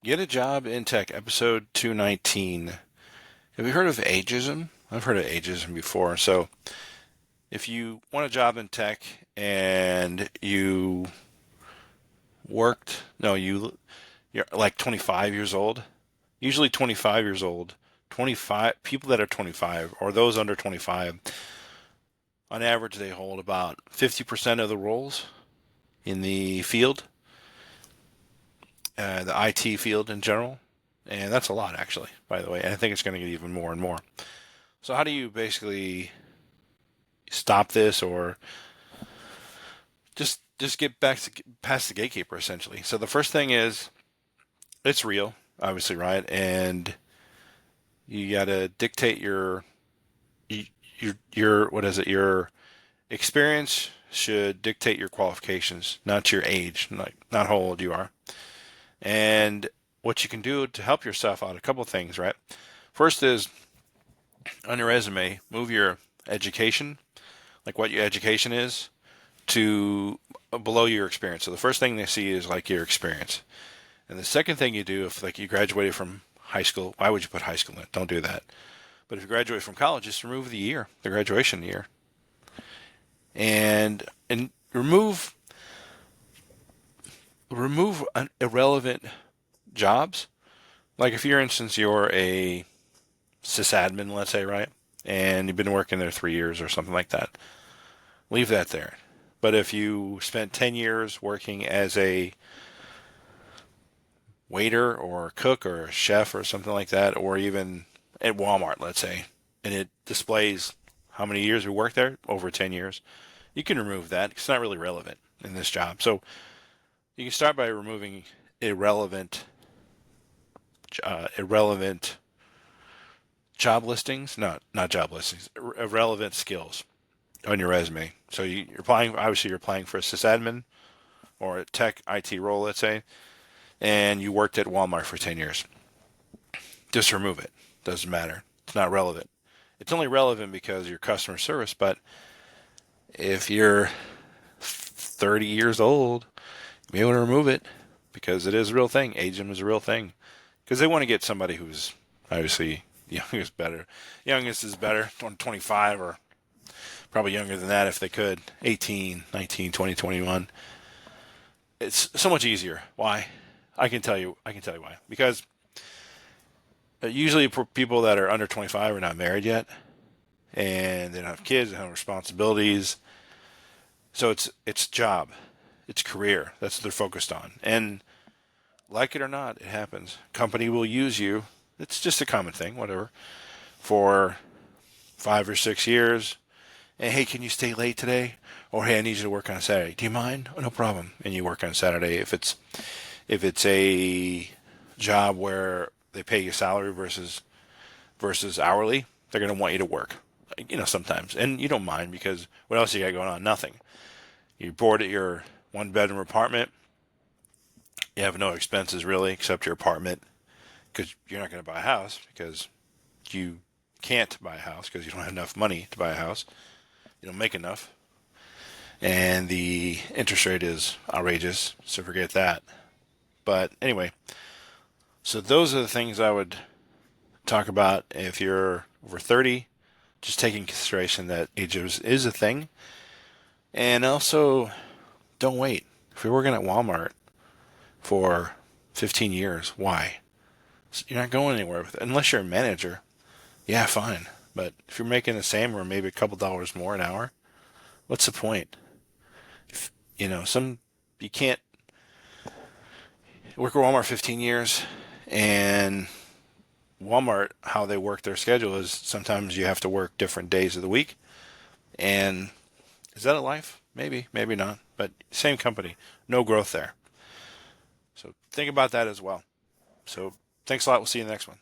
Get a Job in Tech, episode 219. Have you heard of ageism? I've heard of ageism before. So, if you want a job in tech and you worked, no, you're like 25 years old, usually 25 years old, 25 people that are 25 or those under 25, on average, they hold about 50% of the roles in the field, the IT field in general. And that's a lot, actually, by the way. And I think it's going to get even more and more. So how do you basically stop this or just get back to past the gatekeeper essentially? So the first thing is it's real, obviously, right? And you got to dictate your what is it? Your experience should dictate your qualifications, not your age, not how old you are. And what you can do to help yourself out, a couple of things, right? First is on your resume, move your education, like what your education is, to below your experience. So the first thing they see is like your experience. And the second thing you do, if like you graduated from high school, why would you put high school in it? Don't do that. But if you graduate from college, just remove the year, the graduation year, and remove irrelevant jobs. Like if, for instance, you're a sysadmin, let's say, right, and you've been working there 3 years or something like that, leave that there. But if you spent 10 years working as a waiter or a cook or a chef or something like that, or even at Walmart, let's say, and it displays how many years you worked there, over 10 years, you can remove that. It's not really relevant in this job. So you can start by removing irrelevant, irrelevant job listings, not job listings, irrelevant skills on your resume. So you're applying, obviously, you're applying for a sysadmin or a tech IT role, let's say, and you worked at Walmart for 10 years. Just remove it. Doesn't matter. It's not relevant. It's only relevant because you're customer service, but if you're 30 years old, you may want to remove it because it is a real thing. Ageism is a real thing. Because they want to get somebody who's obviously youngest better. Youngest is better, 25 or probably younger than that if they could. 18, 19, 20, 21. It's so much easier. Why? I can tell you why. Because usually people that are under 25 are not married yet, and they don't have kids, they don't have responsibilities. So it's job, it's career. That's what they're focused on. And like it or not, it happens. Company will use you. It's just a common thing, whatever, for 5 or 6 years. And hey, can you stay late today? Or hey, I need you to work on Saturday. Do you mind? Oh, no problem. And you work on Saturday. If it's a job where they pay you salary versus hourly, they're going to want you to work. Sometimes, and you don't mind because what else you got going on? Nothing. You're bored at your one-bedroom apartment. You have no expenses really except your apartment because you're not going to buy a house because you can't buy a house because you don't have enough money to buy a house. You don't make enough, and the interest rate is outrageous. So forget that. But anyway, so those are the things I would talk about if you're over 30. Just taking consideration that age is a thing, and also don't wait. If you're working at Walmart for 15 years, why? You're not going anywhere with it unless you're a manager. Yeah, fine. But if you're making the same or maybe a couple dollars more an hour, what's the point? If, you can't work at Walmart 15 years, and Walmart, how they work their schedule is sometimes you have to work different days of the week. And is that a life? Maybe, maybe not. But same company, no growth there. So think about that as well. So thanks a lot. We'll see you in the next one.